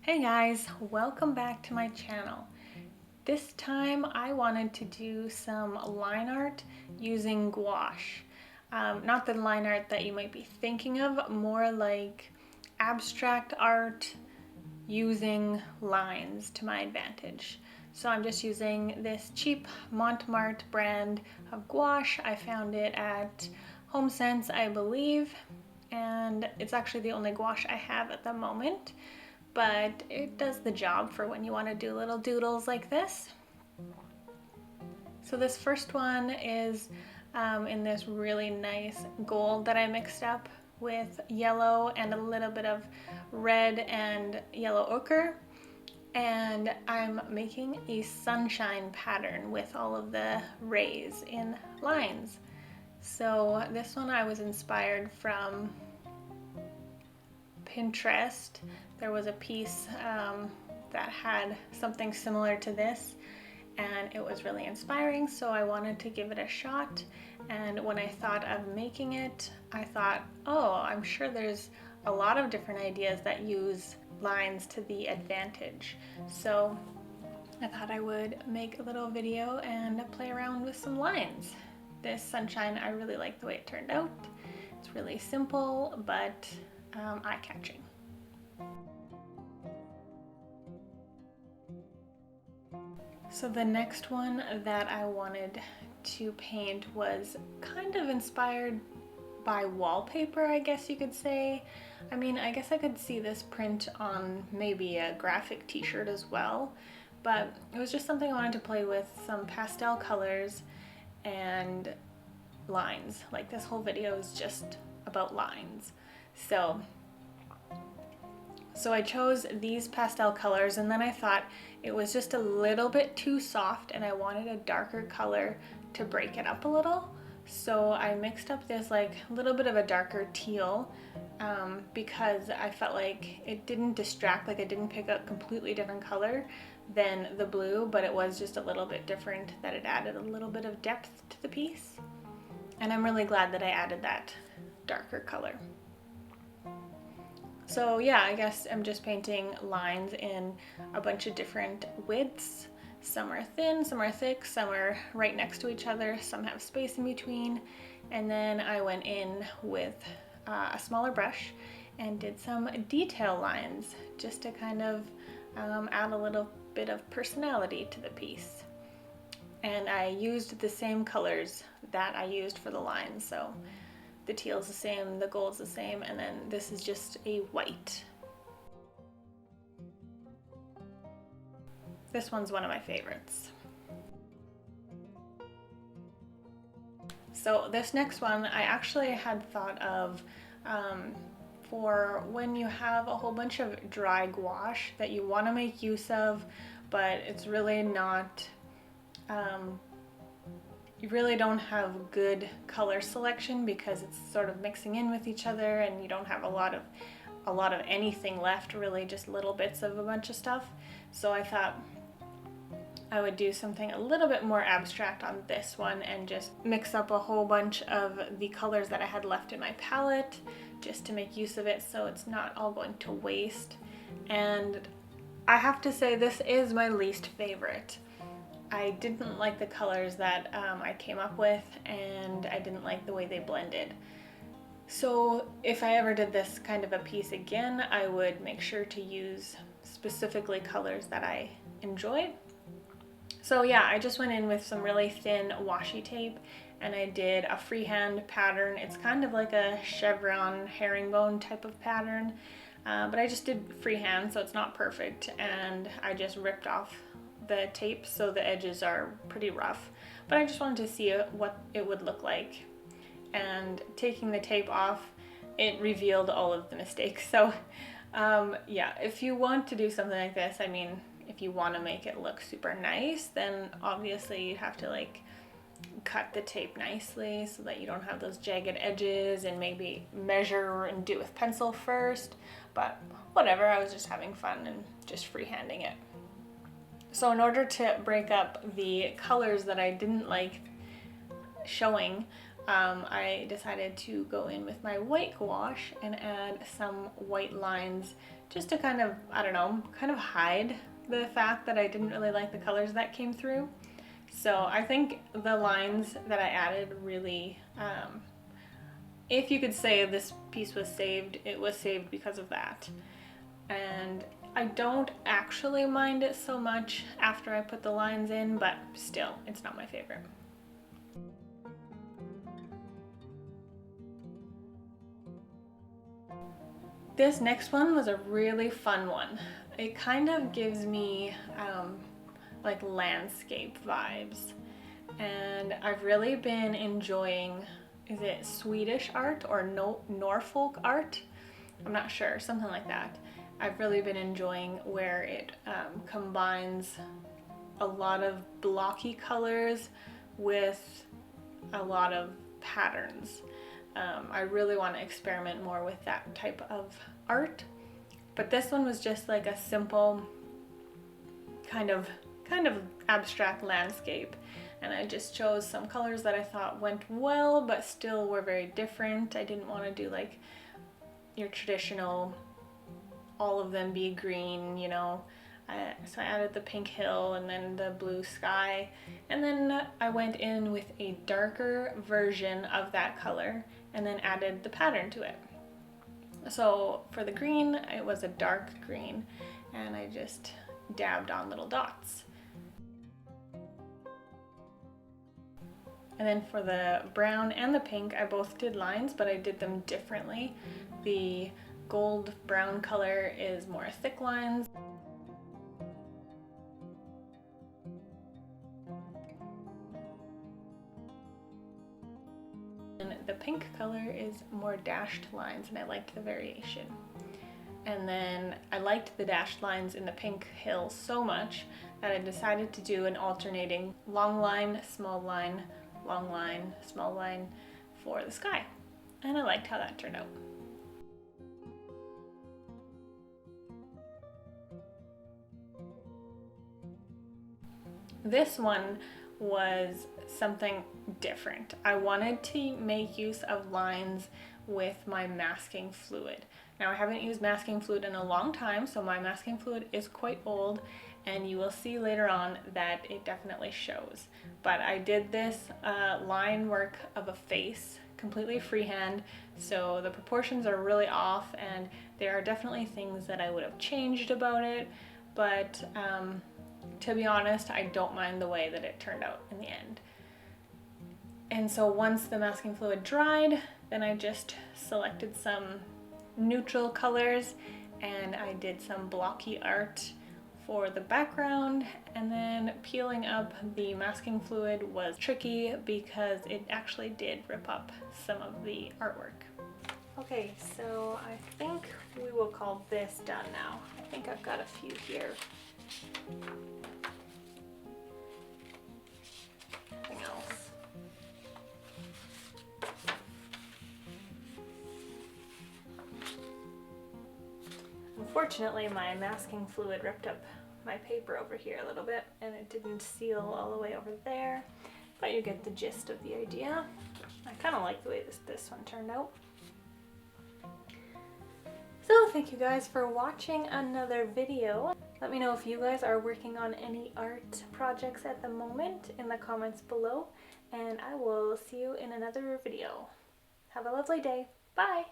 Hey guys, welcome back to my channel. This time I wanted to do some line art using gouache. Not the line art that you might be thinking of, more like abstract art using lines to my advantage. So I'm just using this cheap Montmartre brand of gouache. I found it at HomeSense, I believe, and it's actually the only gouache I have at the moment, but it does the job for when you want to do little doodles like this. So this first one is in this really nice gold that I mixed up with yellow and a little bit of red and yellow ochre. And I'm making a sunshine pattern with all of the rays in lines. So this one I was inspired from Pinterest. There was a piece that had something similar to this, and it was really inspiring, so I wanted to give it a shot. And when I thought of making it, I thought, oh, I'm sure there's a lot of different ideas that use lines to the advantage. So I thought I would make a little video and play around with some lines. This sunshine, I really like the way it turned out. It's really simple, but eye-catching. So the next one that I wanted to paint was kind of inspired by wallpaper, I guess you could say. I mean, I guess I could see this print on maybe a graphic t-shirt as well, but it was just something I wanted to play with, some pastel colors and lines. Like, this whole video is just about lines. So I chose these pastel colors, and then I thought it was just a little bit too soft and I wanted a darker color to break it up a little. So I mixed up this like little bit of a darker teal because I felt like it didn't distract, like I didn't pick up completely different color than the blue, but it was just a little bit different, that it added a little bit of depth to the piece. And I'm really glad that I added that darker color. So yeah, I guess I'm just painting lines in a bunch of different widths. Some are thin, some are thick, some are right next to each other, some have space in between. And then I went in with a smaller brush and did some detail lines just to kind of add a little bit of personality to the piece. And I used the same colors that I used for the lines, so the teal's the same, the gold's the same, and then this is just a white. This one's one of my favorites. So this next one I actually had thought of for when you have a whole bunch of dry gouache that you want to make use of, but it's really not you really don't have good color selection because it's sort of mixing in with each other and you don't have a lot of anything left, really just little bits of a bunch of stuff. So I thought I would do something a little bit more abstract on this one and just mix up a whole bunch of the colors that I had left in my palette just to make use of it so it's not all going to waste. And I have to say, this is my least favorite. I didn't like the colors that I came up with, and I didn't like the way they blended. So if I ever did this kind of a piece again, I would make sure to use specifically colors that I enjoy. So yeah, I just went in with some really thin washi tape and I did a freehand pattern. It's kind of like a chevron herringbone type of pattern, but I just did freehand, so it's not perfect, and I just ripped off the tape so the edges are pretty rough, but I just wanted to see what it would look like. And taking the tape off, it revealed all of the mistakes. So yeah, if you want to do something like this, I mean, if you want to make it look super nice, then obviously you have to like cut the tape nicely so that you don't have those jagged edges, and maybe measure and do it with pencil first. But whatever, I was just having fun and just freehanding it. So in order to break up the colors that I didn't like showing, I decided to go in with my white gouache and add some white lines just to kind of, I don't know, kind of hide the fact that I didn't really like the colors that came through. So I think the lines that I added really, if you could say this piece was saved, it was saved because of that. And I don't actually mind it so much after I put the lines in, but still, it's not my favorite. This next one was a really fun one. It kind of gives me like landscape vibes, and I've really been enjoying, is it Swedish art or Norfolk art? I'm not sure, something like that. I've really been enjoying where it combines a lot of blocky colors with a lot of patterns. I really want to experiment more with that type of art, but this one was just like a simple kind of abstract landscape, and I just chose some colors that I thought went well but still were very different. I didn't want to do like your traditional all of them be green, you know. So I added the pink hill and then the blue sky, and then I went in with a darker version of that color and then added the pattern to it. So for the green, it was a dark green, and I just dabbed on little dots. And then for the brown and the pink, I both did lines, but I did them differently. The gold brown color is more thick lines. And the pink color is more dashed lines, and I liked the variation. And then I liked the dashed lines in the pink hill so much that I decided to do an alternating long line, small line, long line, small line for the sky. And I liked how that turned out. This one was something different. I wanted to make use of lines with my masking fluid. Now I haven't used masking fluid in a long time, so my masking fluid is quite old, and you will see later on that it definitely shows. But I did this line work of a face completely freehand, so the proportions are really off, and there are definitely things that I would have changed about it, but to be honest, I don't mind the way that it turned out in the end. And so once the masking fluid dried, then I just selected some neutral colors and I did some blocky art for the background, and then peeling up the masking fluid was tricky because it actually did rip up some of the artwork. Okay, so I think we will call this done now. I think I've got a few here. Nothing else. Unfortunately, my masking fluid ripped up my paper over here a little bit, and it didn't seal all the way over there, but you get the gist of the idea. I kind of like the way this one turned out. So thank you guys for watching another video. Let me know if you guys are working on any art projects at the moment in the comments below, and I will see you in another video. Have a lovely day. Bye!